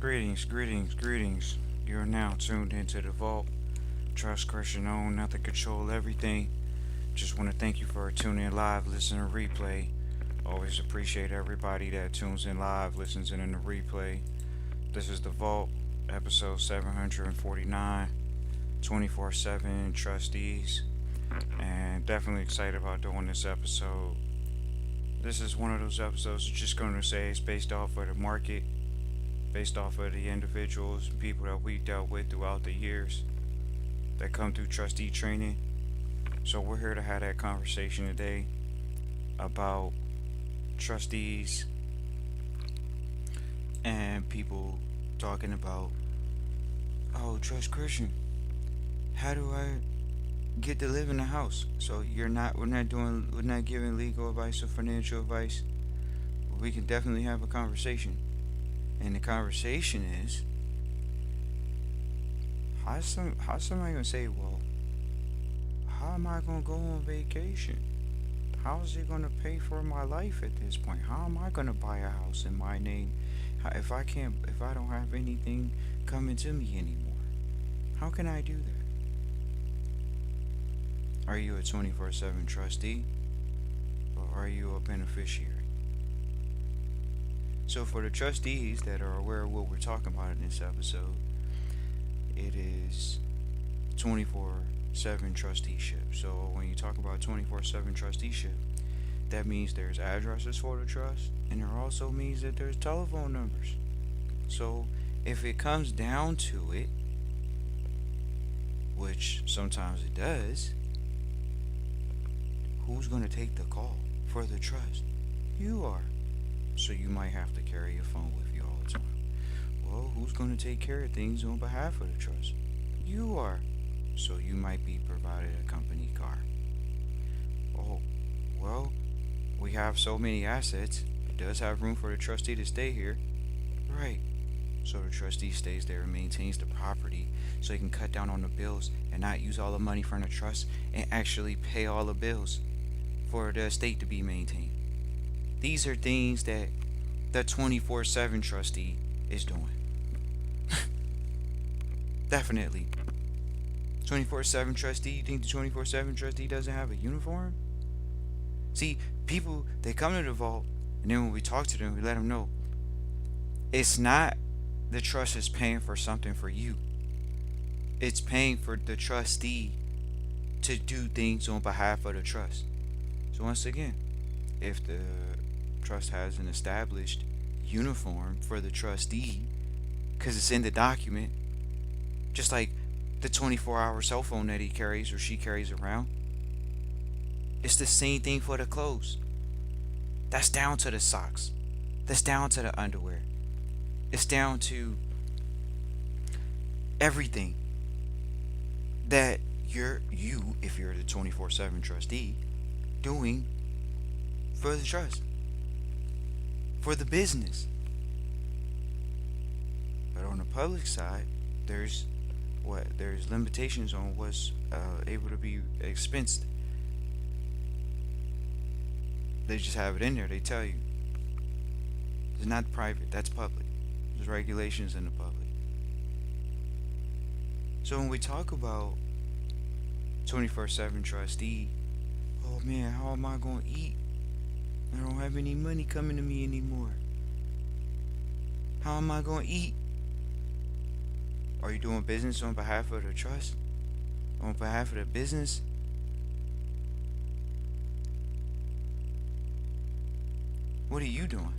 Greetings, greetings, greetings. You're now tuned into the vault. Trust Christian own, nothing control everything. Just want to thank you for tuning in live, listening to replay. Always appreciate everybody that tunes in live, listens in the replay. This is the vault, episode 749, 24/7 trustees, and definitely excited about doing this episode. This is one of those episodes just going to say it's based off of the market, based off of the individuals and people that we dealt with throughout the years that come through trustee training. So we're here to have that conversation today about trustees and people talking about, oh, trust Christian, how do I get to live in the house? So we're not giving legal advice or financial advice. We can definitely have a conversation. And the conversation is, how's somebody gonna say, well, how am I gonna go on vacation? How is it gonna pay for my life at this point? How am I gonna buy a house in my name if I don't have anything coming to me anymore? How can I do that? Are you a 24/7 trustee or are you a beneficiary? So for the trustees that are aware of what we're talking about in this episode, it is 24/7 trusteeship. So when you talk about 24/7 trusteeship, that means there's addresses for the trust, and it also means that there's telephone numbers. So if it comes down to it, which sometimes it does, who's going to take the call for the trust? You are. So you might have to carry your phone with you all the time. Well, who's going to take care of things on behalf of the trust? You are. So you might be provided a company car. Oh, well, we have so many assets. It does have room for the trustee to stay here. Right. So the trustee stays there and maintains the property so he can cut down on the bills and not use all the money from the trust and actually pay all the bills for the estate to be maintained. These are things that the 24/7 trustee is doing. Definitely. 24/7 trustee, you think the 24/7 trustee doesn't have a uniform? See, people, they come to the vault, and then when we talk to them, we let them know it's not the trust is paying for something for you. It's paying for the trustee to do things on behalf of the trust. So once again, if the trust has an established uniform for the trustee, because it's in the document, just like the 24-hour cell phone that he carries or she carries around, it's the same thing for the clothes. That's down to the socks. That's down to the underwear. It's down to everything that if you're the 24/7 trustee, doing for the trust, for the business. But on the public side, there's limitations on what's able to be expensed. They just have it in there. They tell you it's not private, that's public. There's regulations in the public. So when we talk about 24/7 trustee, oh man, how am I going to eat? I don't have any money coming to me anymore. How am I going to eat? Are you doing business on behalf of the trust? On behalf of the business? What are you doing?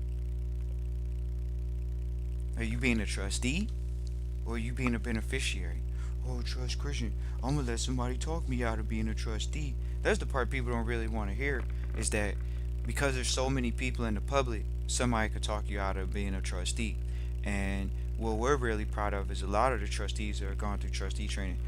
Are you being a trustee? Or are you being a beneficiary? Oh, trust Christian, I'm going to let somebody talk me out of being a trustee. That's the part people don't really want to hear, is that because there's so many people in the public, somebody could talk you out of being a trustee. And what we're really proud of is a lot of the trustees that are going through trustee training.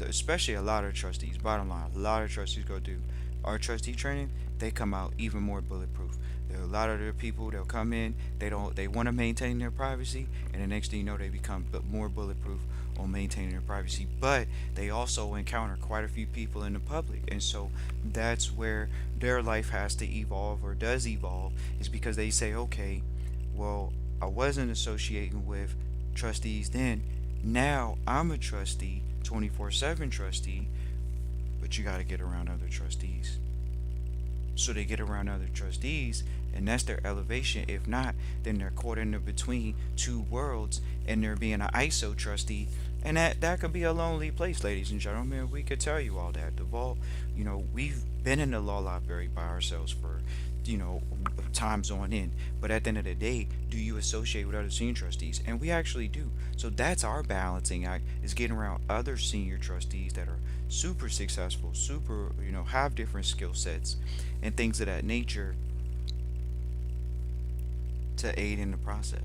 Especially a lot of trustees, bottom line, a lot of trustees go through our trustee training, they come out even more bulletproof. There are a lot of the people they'll come in, they want to maintain their privacy, and the next thing you know, they become more bulletproof on maintaining their privacy. But they also encounter quite a few people in the public, and so that's where their life has to evolve or does evolve, is because they say, okay, well, I wasn't associating with trustees then. Now I'm a trustee, 24/7 trustee, but you got to get around other trustees. So they get around other trustees, and that's their elevation. If not, then they're caught in the between two worlds, and they're being an ISO trustee, and that could be a lonely place, ladies and gentlemen. We could tell you all that. The vault, we've been in the law library by ourselves for, you know, times on end. But at the end of the day, do you associate with other senior trustees? And we actually do. So that's our balancing act, is getting around other senior trustees that are super successful, super, have different skill sets and things of that nature to aid in the process.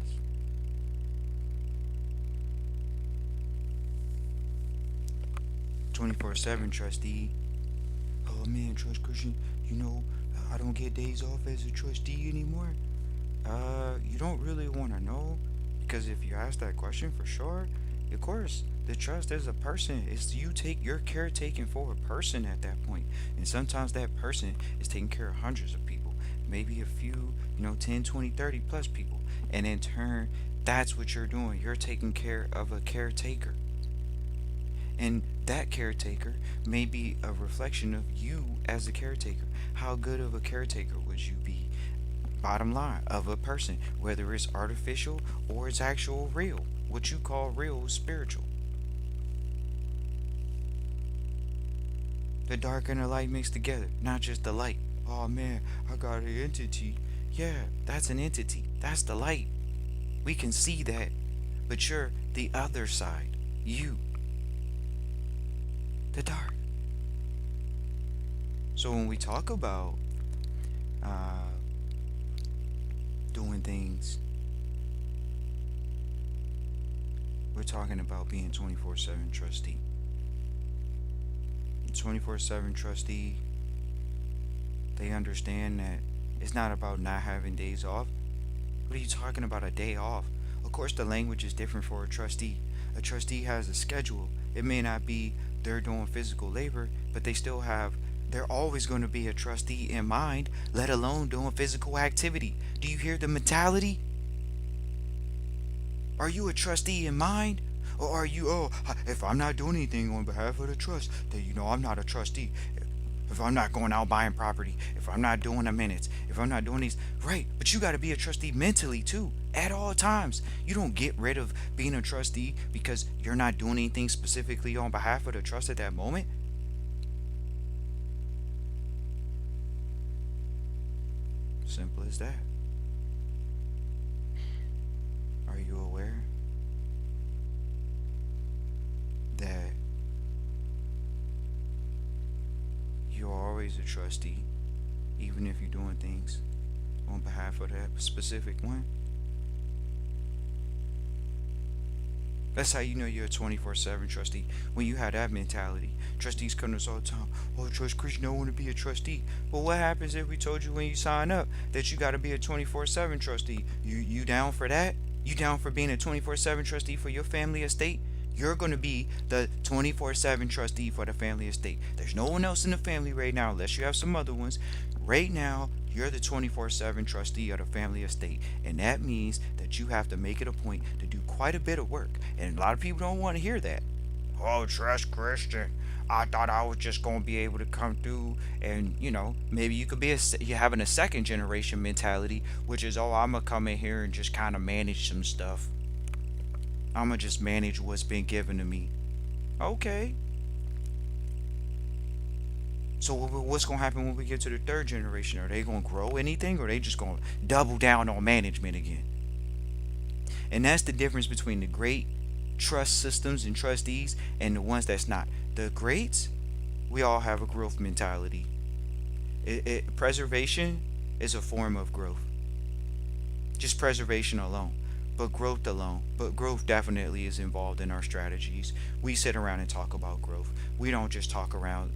24/7 trustee. Oh man, Trust Christian, you know, I don't get days off as a trustee anymore. You don't really want to know, because if you ask that question for sure, of course, the trust is a person. It's you're caretaking for a person at that point. And sometimes that person is taking care of hundreds of people, maybe a few, 10, 20, 30 plus people. And in turn, that's what you're doing. You're taking care of a caretaker. And that caretaker may be a reflection of you as a caretaker. How good of a caretaker would you be? Bottom line, of a person, whether it's artificial or it's actual real. What you call real is spiritual. The dark and the light mixed together, not just the light. Oh man, I got an entity. Yeah, that's an entity. That's the light. We can see that. But you're the other side. You, the dark. So when we talk about uh, doing things, we're talking about being 24/7 trustee. 24/7 trustee, they understand that it's not about not having days off. What are you talking about, a day off? Of course, the language is different for a trustee. A trustee has a schedule. It may not be they're doing physical labor, but they're always going to be a trustee in mind, let alone doing physical activity. Do you hear the mentality? Are you a trustee in mind? Or are you, if I'm not doing anything on behalf of the trust, then I'm not a trustee. If I'm not going out buying property, if I'm not doing the minutes, if I'm not doing these, right? But you got to be a trustee mentally too, at all times. You don't get rid of being a trustee because you're not doing anything specifically on behalf of the trust at that moment. Simple as that. Are you aware that you're always a trustee, even if you're doing things on behalf of that specific one? That's how you know you're a 24/7 trustee. When you have that mentality, trustees come to us all the time. Oh, Trust Christian, I want to be a trustee. Well, what happens if we told you when you sign up that you got to be a 24/7 trustee? You down for that? You down for being a 24/7 trustee for your family estate? You're going to be the 24/7 trustee for the family estate. There's no one else in the family right now, unless you have some other ones. Right now, you're the 24/7 trustee of the family estate. And that means that you have to make it a point to do quite a bit of work. And a lot of people don't want to hear that. Oh, Trust Christian, I thought I was just going to be able to come through and, maybe you could be you're having a second generation mentality, which is, oh, I'm going to come in here and just kind of manage some stuff. I'm going to just manage what's been given to me. Okay. So what's going to happen when we get to the third generation? Are they going to grow anything, or are they just going to double down on management again? And that's the difference between the great trust systems and trustees and the ones that's not. The greats, we all have a growth mentality. Preservation is a form of growth. Just preservation alone. But growth alone. But growth definitely is involved in our strategies. We sit around and talk about growth. We don't just talk around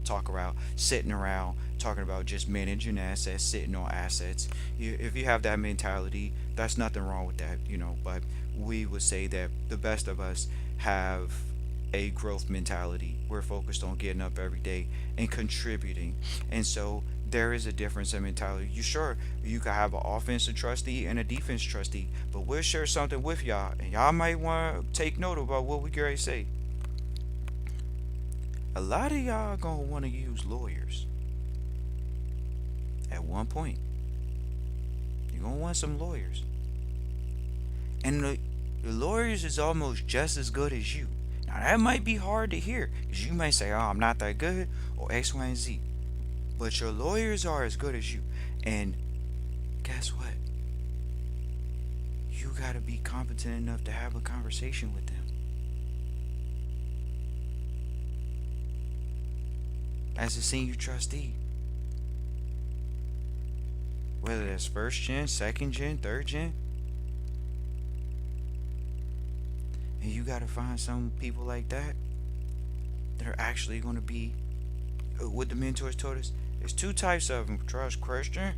sitting around talking about just managing assets, sitting on assets. If you have that mentality, that's nothing wrong with that, but we would say that the best of us have a growth mentality. We're focused on getting up every day and contributing. And so there is a difference in mentality. You sure you could have an offensive trustee and a defense trustee, but we'll share something with y'all, and y'all might want to take note about what we gonna say. A lot of y'all gonna want to use lawyers at one point. You're gonna want some lawyers, and the lawyers is almost just as good as you. Now that might be hard to hear, because you might say, "Oh, I'm not that good," or X, Y, and Z. But your lawyers are as good as you, and guess what? You gotta be competent enough to have a conversation with them. As a senior trustee, whether that's first gen, second gen, third gen, and you gotta find some people like that that are actually gonna be what the mentors told us. There's two types of them. Trust Christian.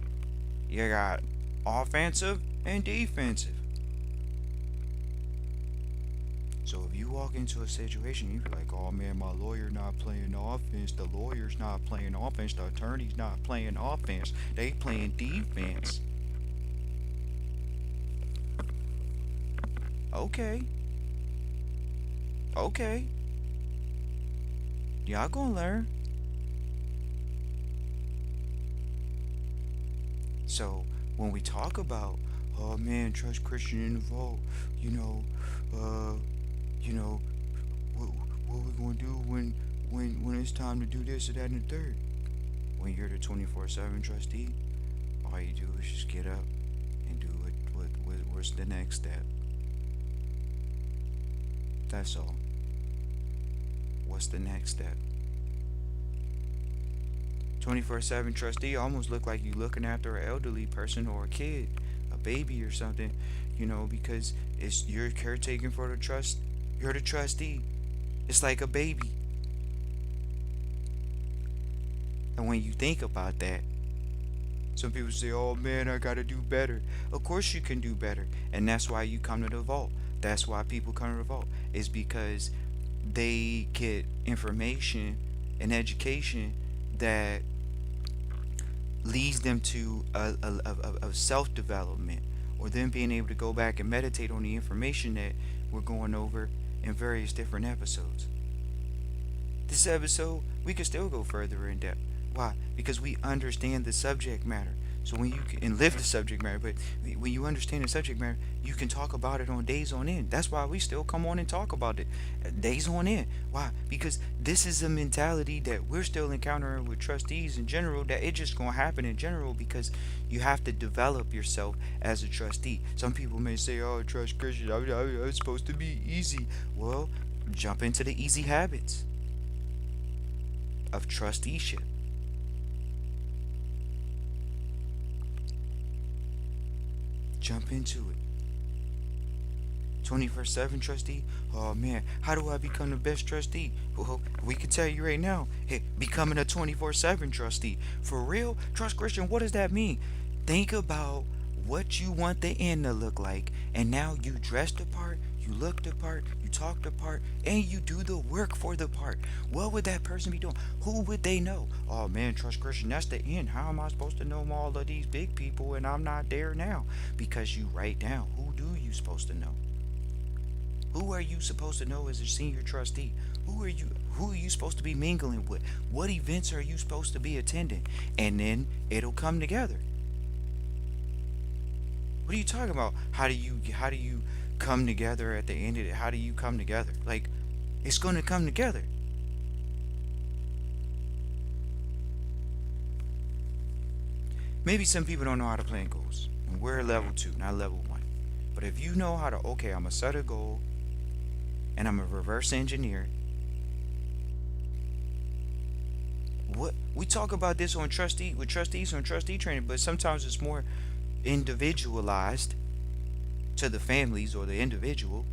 You got offensive and defensive. So if you walk into a situation, you be like, "Oh man, my lawyer not playing offense. The lawyer's not playing offense. The attorney's not playing offense. They playing defense." Okay, okay, y'all gonna learn. So when we talk about, "Oh man, trust Christian in the vault," you know, uh, you know, what what we gonna do when it's time to do this or that and the third? When you're the 24/7 trustee, all you do is just get up and do it. What's the next step? That's all. What's the next step? 24/7 trustee almost look like you looking after an elderly person or a kid, a baby or something, because it's you're caretaking for the trust. You're the trustee. It's like a baby. And when you think about that, some people say, "Oh man, I gotta do better." Of course you can do better, and that's why you come to the vault. That's why people come to the vault. Is because they get information and education that leads them to a self development, or them being able to go back and meditate on the information that we're going over in various different episodes. This episode, we could still go further in depth. Why? Because we understand the subject matter. So when you and live the subject matter, but when you understand the subject matter, you can talk about it on days on end. That's why we still come on and talk about it days on end. Why? Because this is a mentality that we're still encountering with trustees in general. That it's just gonna happen in general because you have to develop yourself as a trustee. Some people may say, "Oh, trust Christian. I'm supposed to be easy." Well, jump into the easy habits of trusteeship. Jump into it. 24/7 trustee. Oh man, how do I become the best trustee? Well, we can tell you right now. Hey, becoming a 24/7 trustee. For real? Trust Christian, what does that mean? Think about what you want the end to look like, and now you dress the part, you look the part, you talk the part, and you do the work for the part. What would that person be doing? Who would they know? "Oh man, trust Christian, that's the end. How am I supposed to know all of these big people and I'm not there now?" Because you write down, who do you supposed to know? Who are you supposed to know as a senior trustee? Who are you supposed to be mingling with? What events are you supposed to be attending? And then it'll come together. What are you talking about? How do you come together at the end of it? How do you come together? Like, it's going to come together. Maybe some people don't know how to plan goals. And we're level 2, not level 1. But if you know how to, okay, I'm going to set a goal and I'm going to reverse engineer it. What we talk about this on trustees on trustee training, but sometimes it's more individualized to the families or the individual.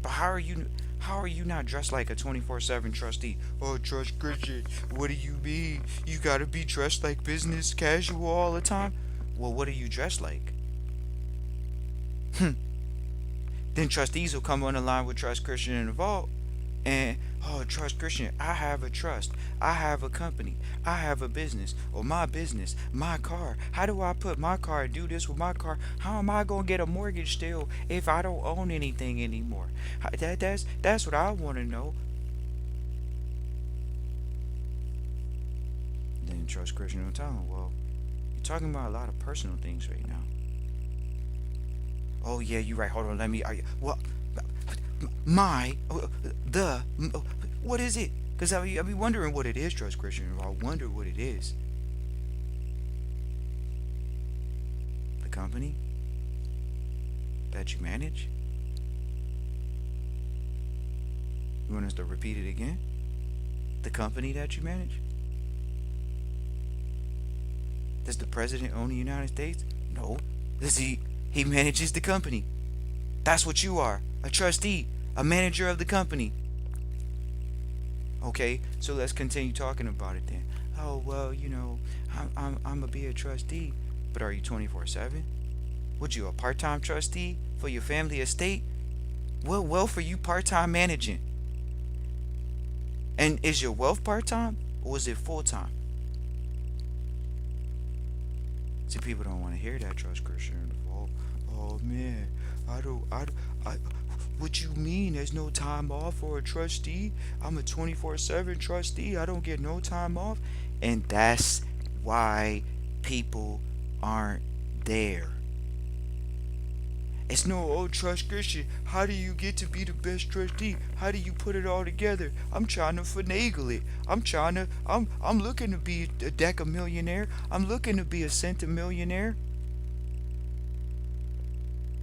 But how are you not dressed like a 24/7 trustee? "Oh, trust Christian, what do you mean? You gotta be dressed like business casual all the time?" Well, what are you dressed like? Then trustees will come on the line with Trust Christian in the vault, And oh, trust Christian, I have a trust. I have a company. I have a business, my car. How do I put my car and do this with my car? How am I gonna get a mortgage still if I don't own anything anymore? That's what I want to know. Then trust Christian will tell him, well, you're talking about a lot of personal things right now. Oh yeah, you're right. Hold on, let me. Well, my the what is it? Because I be wondering what it is, trust Christian. I wonder what it is. The company that you manage. You want us to repeat it again? The company that you manage. Does the president own the United States? No. Does he manages the company. That's what you are. A trustee, a manager of the company. Okay, so let's continue talking about it then. Oh well, I'm gonna be a trustee, but are you 24/7? Would you a part-time trustee for your family estate? What wealth are you part-time managing? And is your wealth part-time or is it full-time? See, people don't want to hear that, trust Christian. Oh man, I. What you mean? There's no time off for a trustee? I'm a 24/7 trustee. I don't get no time off, and that's why people aren't there. It's no old trust Christian. How do you get to be the best trustee? How do you put it all together? I'm trying to finagle it. I'm looking to be a deca millionaire. I'm looking to be a centimillionaire.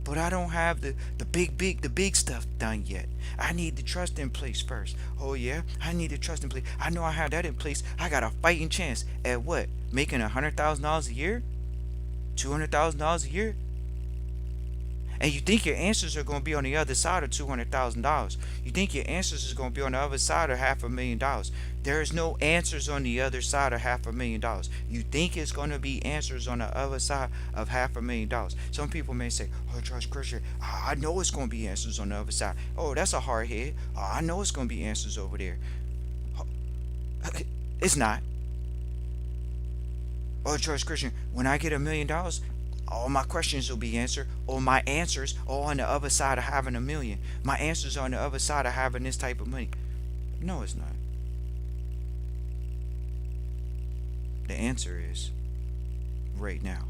But I don't have the big stuff done yet. I need the trust in place first. Oh yeah, I need the trust in place. I know I have that in place. I got a fighting chance at what? Making $100,000 a year? $200,000 a year? And you think your answers are going to be on the other side of $200,000. You think your answers is going to be on the other side of $500,000. There is no answers on the other side of $500,000. You think it's going to be answers on the other side of $500,000. Some people may say, oh, trust Christian, I know it's going to be answers on the other side. Oh, that's a hard head. Oh, I know it's going to be answers over there. It's not. Oh, trust Christian, when I get $1,000,000, all my questions will be answered, or my answers are on the other side of having 1,000,000. My answers are on the other side of having this type of money. No, it's not. The answer is right now.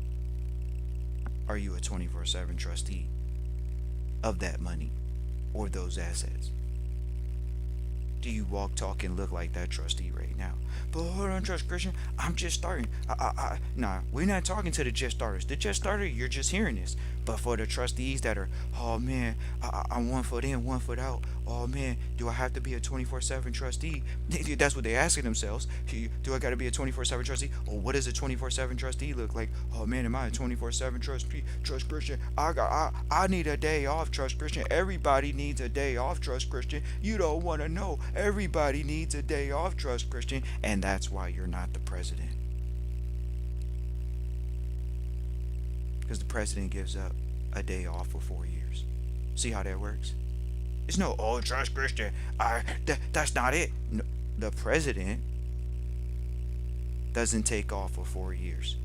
Are you a 24/7 trustee of that money or those assets? Do you walk, talk, and look like that trustee right now? But hold on, trust Christian. I'm just starting. Nah, we're not talking to the just starters. The just starter, you're just hearing this. But for the trustees that are, oh man, I'm 1 foot in, 1 foot out. Oh man, do I have to be a 24/7 trustee? That's what they're asking themselves. Do I got to be a 24/7 trustee? Or what does a 24/7 trustee look like? Oh man, am I a 24/7 trustee? Trust Christian. I need a day off, trust Christian. Everybody needs a day off, trust Christian. You don't want to know. Everybody needs a day off, trust Christian. And that's why you're not the president. Because the president gives up a day off for 4 years. See how that works? It's no, oh, trust Christian. That's not it. No, the president doesn't take off for 4 years.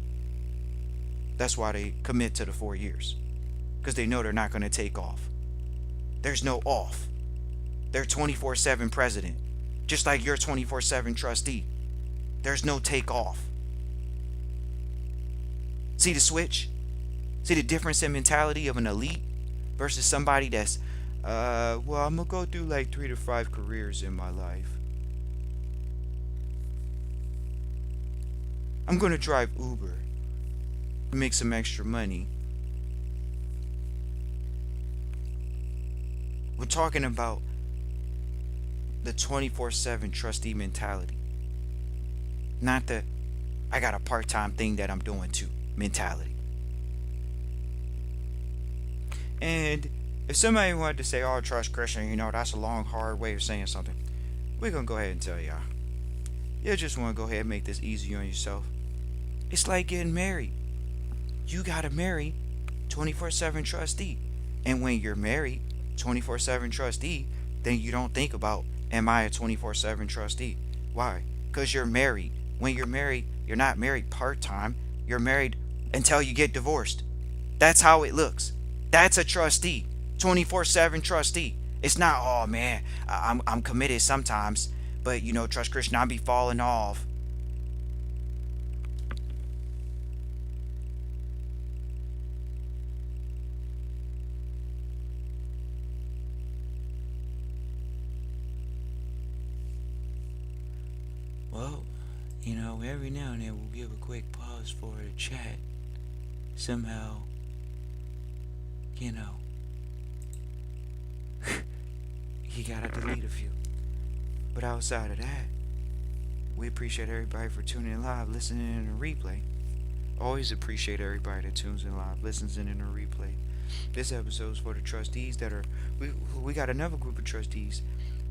That's why they commit to the 4 years. Because they know they're not going to take off. There's no off. They're 24/7 president. Just like you're 24/7 trustee. There's no take off. See the switch? See the difference in mentality of an elite versus somebody that's, well, I'm going to go through like 3 to 5 careers in my life. I'm going to drive Uber, make some extra money. We're talking about the 24/7 trustee mentality. Not the, I got a part-time thing that I'm doing too mentality. And if somebody wanted to say, oh, trust Christian, that's a long, hard way of saying something, we're going to go ahead and tell y'all. You just want to go ahead and make this easy on yourself. It's like getting married. You got to marry 24/7 trustee. And when you're married 24/7 trustee, then you don't think about am I a 24/7 trustee? Why? Because you're married. When you're married, you're not married part-time. You're married until you get divorced. That's how it looks. That's a trustee. 24/7 trustee. It's not, oh man, I'm committed sometimes, but trust Christian, I be falling off. Well, every now and then we'll give a quick pause for the chat. Somehow, you know, he gotta delete a few. But outside of that, we appreciate everybody for tuning in live, listening in a replay. Always appreciate everybody that tunes in live, listens in a replay. This episode is for the trustees that are. We got another group of trustees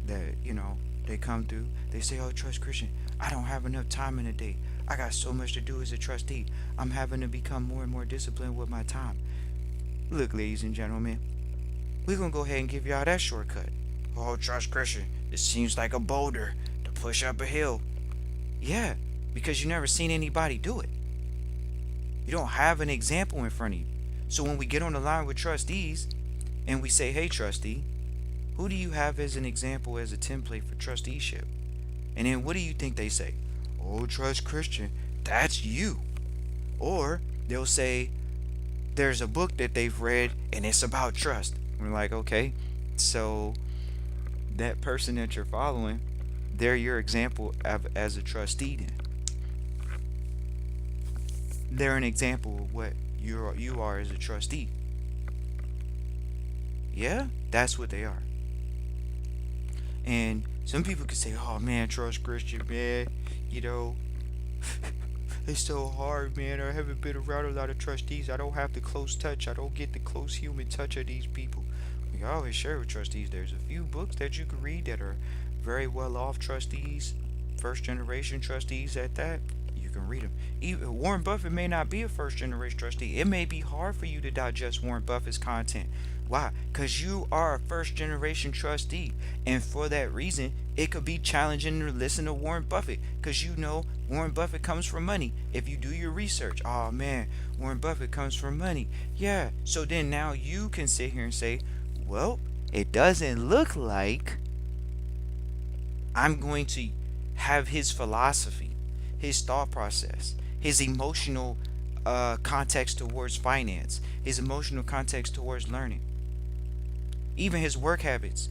that they come through. They say, "Oh, Trust Christian, I don't have enough time in a day. I got so much to do as a trustee. I'm having to become more and more disciplined with my time." Look, ladies and gentlemen, we're gonna go ahead and give y'all that shortcut. Oh, Trust Christian, it seems like a boulder to push up a hill. Yeah, because you never seen anybody do it. You don't have an example in front of you. So when we get on the line with trustees and we say, "Hey, trustee, who do you have as an example, as a template for trusteeship?" And then what do you think they say? "Oh, Trust Christian, that's you." Or they'll say there's a book that they've read and it's about trust. We're like, okay, so that person that you're following, they're your example as a trustee then. They're an example of what you are as a trustee. Yeah, that's what they are. And some people could say, "Oh man, Trust Christian, man, you know, it's so hard, man. I haven't been around a lot of trustees. I don't have the close touch. I don't get the close human touch of these people." We always share with trustees, there's a few books that you can read that are very well off trustees, first generation trustees at that. You can read them. Even Warren Buffett may not be a first generation trustee. It may be hard for you to digest Warren Buffett's content. Why? Because you are a first generation trustee. And for that reason, it could be challenging to listen to Warren Buffett. Because Warren Buffett comes from money. If you do your research, oh man, Warren Buffett comes from money. Yeah. So then now you can sit here and say, well, it doesn't look like I'm going to have his philosophy, his thought process, his emotional context towards finance, his emotional context towards learning, even his work habits,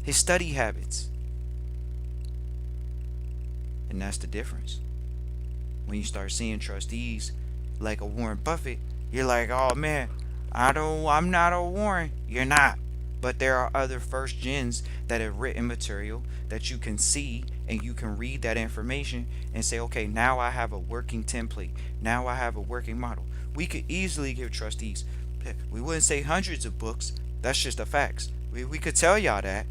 his study habits. And that's the difference. When you start seeing trustees like a Warren Buffett, you're like, oh man, I'm not a Warren. You're not. But there are other first gens that have written material that you can see and you can read that information and say, okay, now I have a working template. Now I have a working model. We could easily give trustees, we wouldn't say hundreds of books. That's just the facts. We could tell y'all that.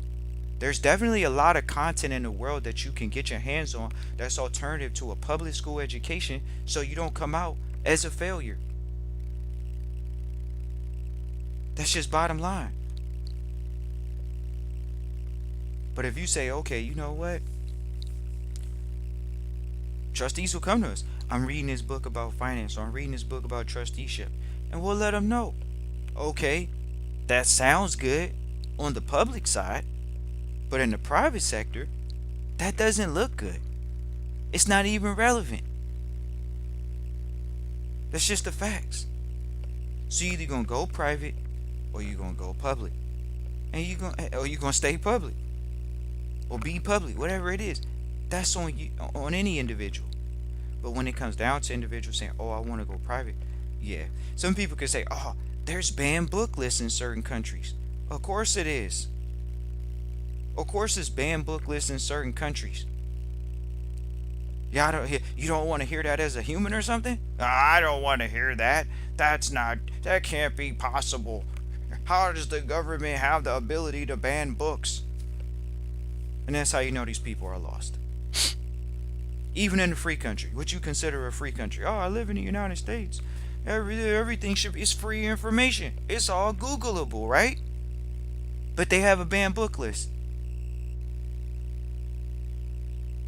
There's definitely a lot of content in the world that you can get your hands on that's alternative to a public school education so you don't come out as a failure. That's just bottom line. But if you say, okay, you know what? Trustees will come to us. I'm reading this book about finance, or I'm reading this book about trusteeship. And we'll let them know. Okay, that sounds good on the public side, but in the private sector, that doesn't look good. It's not even relevant. That's just the facts. So you're either gonna go private or you're gonna go public. And you're gonna stay public. Or be public, whatever it is. That's on you, on any individual. But when it comes down to individuals saying, oh, I want to go private, yeah. Some people could say, oh, there's banned book lists in certain countries. Of course it is. Of course it's banned book lists in certain countries. You don't want to hear that as a human or something? I don't want to hear that. That can't be possible. How does the government have the ability to ban books? And that's how you know these people are lost. Even in a free country, what you consider a free country. Oh, I live in the United States. Everything it's free information. It's all Googleable, right? But they have a banned book list.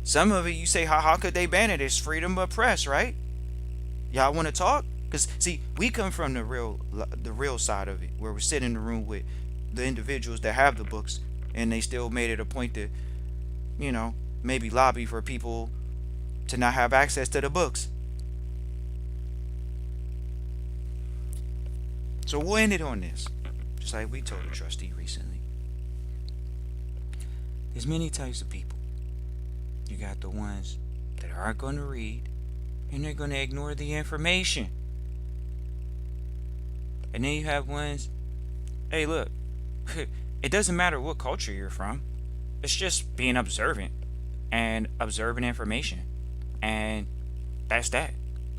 Some of it you say, how could they ban it? It's freedom of press, right? Y'all want to talk? Because see, we come from the real side of it, where we're sitting in the room with the individuals that have the books, and they still made it a point to, you know, maybe lobby for people to not have access to the books. So we'll end it on this, just like we told a trustee recently. There's many types of people. You got the ones that aren't going to read, and they're going to ignore the information. And then you have ones, hey, look, it doesn't matter what culture you're from. It's just being observant and observing information. And that's that.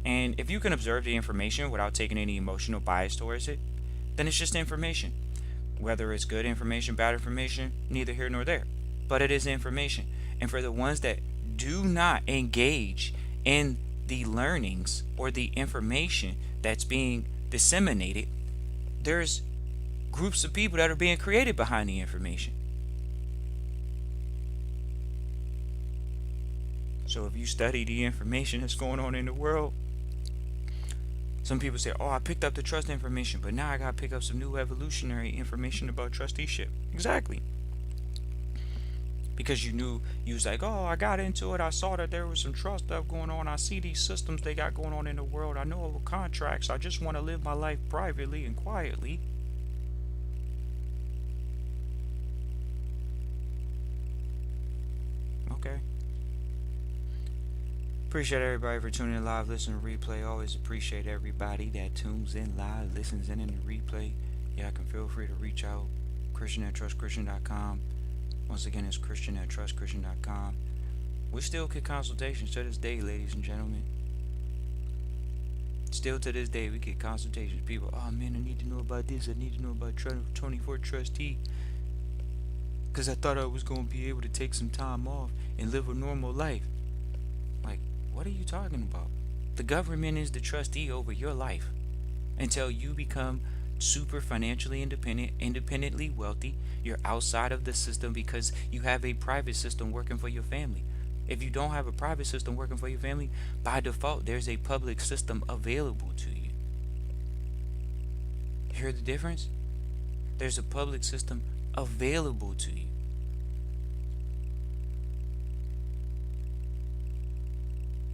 And if you can observe the information without taking any emotional bias towards it, then it's just information. Whether it's good information, bad information, neither here nor there. But it is information. And for the ones that do not engage in the learnings or the information that's being disseminated, there's groups of people that are being created behind the information. So if you study the information that's going on in the world, some people say, oh, I picked up the trust information, but now I got to pick up some new evolutionary information about trusteeship. Exactly. Because you was like, oh, I got into it. I saw that there was some trust stuff going on. I see these systems they got going on in the world. I know of contracts. I just want to live my life privately and quietly. Okay. Appreciate everybody for tuning in live, listening to replay. Always appreciate everybody that tunes in live, listens in the replay. Yeah, can feel free to reach out. Christian@trustchristian.com. Once again, it's Christian@trustchristian.com. We still get consultations to this day, ladies and gentlemen. Still to this day, we get consultations. People, oh man, I need to know about this. I need to know about 24 trustee. Because I thought I was going to be able to take some time off and live a normal life. Like, what are you talking about? The government is the trustee over your life until you become super financially independent, independently wealthy. You're outside of the system because you have a private system working for your family. If you don't have a private system working for your family, by default, there's a public system available to you. Hear the difference? There's a public system available to you.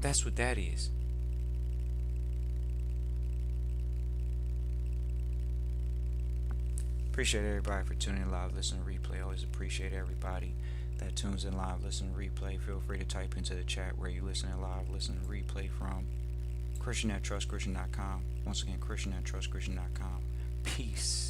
That's what that is. Appreciate everybody for tuning in live, listening, replay. Always appreciate everybody that tunes in live, listening, replay. Feel free to type into the chat where you listening live, listening, replay from. Christian@trustchristian.com. Once again, Christian@trustchristian.com. Peace.